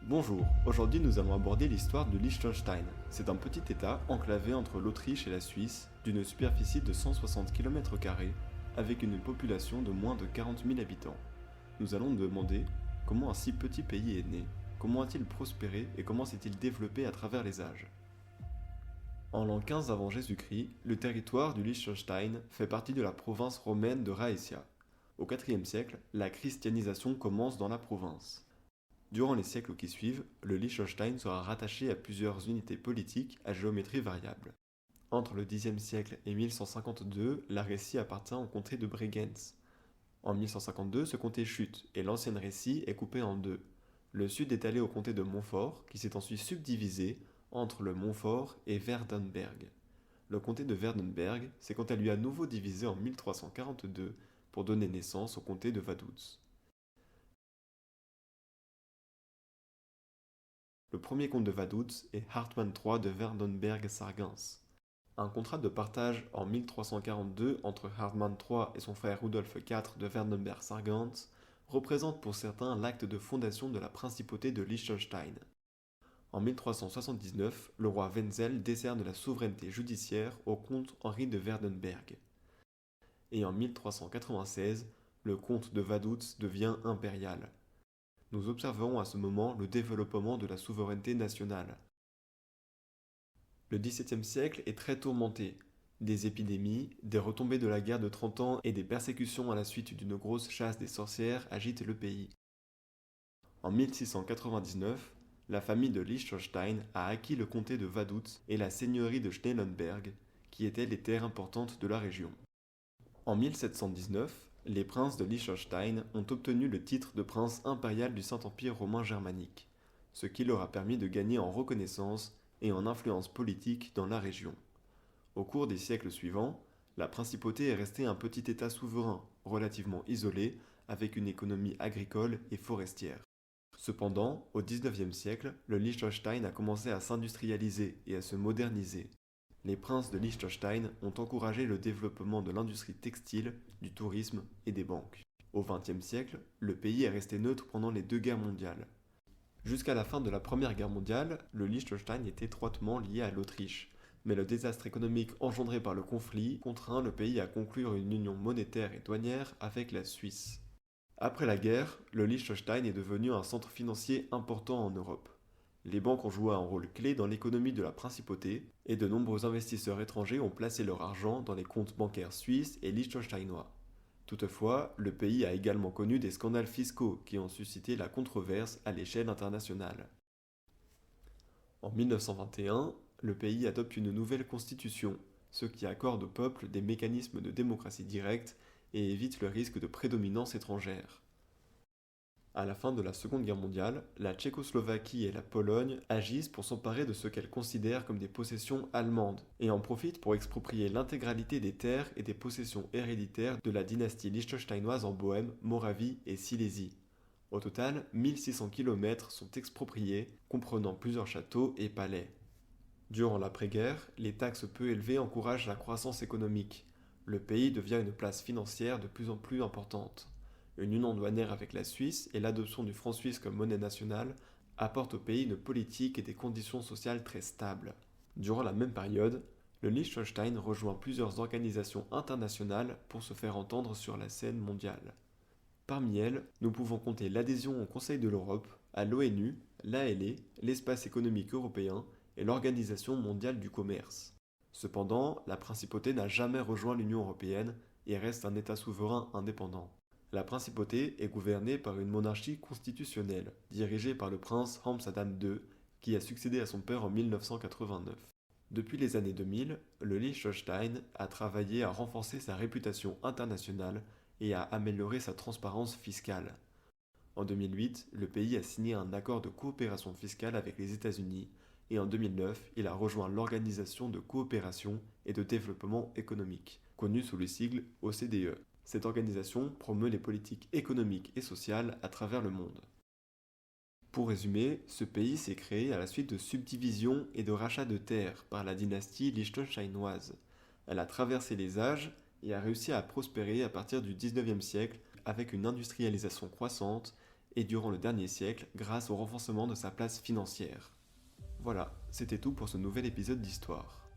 Bonjour, aujourd'hui nous allons aborder l'histoire de Liechtenstein. C'est un petit état enclavé entre l'Autriche et la Suisse, d'une superficie de 160 km², avec une population de moins de 40 000 habitants. Nous allons nous demander comment un si petit pays est né, comment a-t-il prospéré et comment s'est-il développé à travers les âges. En l'an 15 avant Jésus-Christ, le territoire du Liechtenstein fait partie de la province romaine de Raetia. Au IVe siècle, la christianisation commence dans la province. Durant les siècles qui suivent, le Liechtenstein sera rattaché à plusieurs unités politiques à géométrie variable. Entre le Xe siècle et 1152, la Rétie appartient au comté de Bregenz. En 1152, ce comté chute et l'ancienne Rétie est coupée en deux. Le sud est allé au comté de Montfort, qui s'est ensuite subdivisé entre le Montfort et Werdenberg. Le comté de Werdenberg s'est quant à lui à nouveau divisé en 1342 pour donner naissance au comté de Vaduz. Le premier comte de Vaduz est Hartmann III de Werdenberg-Sargans. Un contrat de partage en 1342 entre Hartmann III et son frère Rudolf IV de Werdenberg-Sargans représente pour certains l'acte de fondation de la principauté de Liechtenstein. En 1379, le roi Wenzel décerne la souveraineté judiciaire au comte Henri de Werdenberg. Et en 1396, le comte de Vaduz devient impérial. Nous observerons à ce moment le développement de la souveraineté nationale. Le XVIIe siècle est très tourmenté. Des épidémies, des retombées de la guerre de 30 ans et des persécutions à la suite d'une grosse chasse des sorcières agitent le pays. En 1699, la famille de Liechtenstein a acquis le comté de Vaduz et la seigneurie de Schnellenberg, qui étaient les terres importantes de la région. En 1719, les princes de Liechtenstein ont obtenu le titre de prince impérial du Saint-Empire romain germanique, ce qui leur a permis de gagner en reconnaissance et en influence politique dans la région. Au cours des siècles suivants, la principauté est restée un petit état souverain, relativement isolé, avec une économie agricole et forestière. Cependant, au XIXe siècle, le Liechtenstein a commencé à s'industrialiser et à se moderniser. Les princes de Liechtenstein ont encouragé le développement de l'industrie textile, du tourisme et des banques. Au XXe siècle, le pays est resté neutre pendant les deux guerres mondiales. Jusqu'à la fin de la Première Guerre mondiale, le Liechtenstein est étroitement lié à l'Autriche, mais le désastre économique engendré par le conflit contraint le pays à conclure une union monétaire et douanière avec la Suisse. Après la guerre, le Liechtenstein est devenu un centre financier important en Europe. Les banques ont joué un rôle clé dans l'économie de la principauté et de nombreux investisseurs étrangers ont placé leur argent dans les comptes bancaires suisses et liechtensteinois. Toutefois, le pays a également connu des scandales fiscaux qui ont suscité la controverse à l'échelle internationale. En 1921, le pays adopte une nouvelle constitution, ce qui accorde au peuple des mécanismes de démocratie directe et évite le risque de prédominance étrangère. À la fin de la Seconde Guerre mondiale, la Tchécoslovaquie et la Pologne agissent pour s'emparer de ce qu'elles considèrent comme des possessions allemandes et en profitent pour exproprier l'intégralité des terres et des possessions héréditaires de la dynastie liechtensteinoise en Bohême, Moravie et Silésie. Au total, 1600 km sont expropriés, comprenant plusieurs châteaux et palais. Durant l'après-guerre, les taxes peu élevées encouragent la croissance économique. Le pays devient une place financière de plus en plus importante. Une union douanière avec la Suisse et l'adoption du franc suisse comme monnaie nationale apportent au pays une politique et des conditions sociales très stables. Durant la même période, le Liechtenstein rejoint plusieurs organisations internationales pour se faire entendre sur la scène mondiale. Parmi elles, nous pouvons compter l'adhésion au Conseil de l'Europe, à l'ONU, l'ALE, l'Espace économique européen et l'Organisation mondiale du commerce. Cependant, la principauté n'a jamais rejoint l'Union européenne et reste un État souverain indépendant. La principauté est gouvernée par une monarchie constitutionnelle, dirigée par le prince Amsterdam II, qui a succédé à son père en 1989. Depuis les années 2000, le Liechtenstein a travaillé à renforcer sa réputation internationale et à améliorer sa transparence fiscale. En 2008, le pays a signé un accord de coopération fiscale avec les États-Unis et en 2009, il a rejoint l'Organisation de coopération et de développement économique, connue sous le sigle OCDE. Cette organisation promeut les politiques économiques et sociales à travers le monde. Pour résumer, ce pays s'est créé à la suite de subdivisions et de rachats de terres par la dynastie liechtensteinoise. Elle a traversé les âges et a réussi à prospérer à partir du XIXe siècle avec une industrialisation croissante et durant le dernier siècle grâce au renforcement de sa place financière. Voilà, c'était tout pour ce nouvel épisode d'Histoire.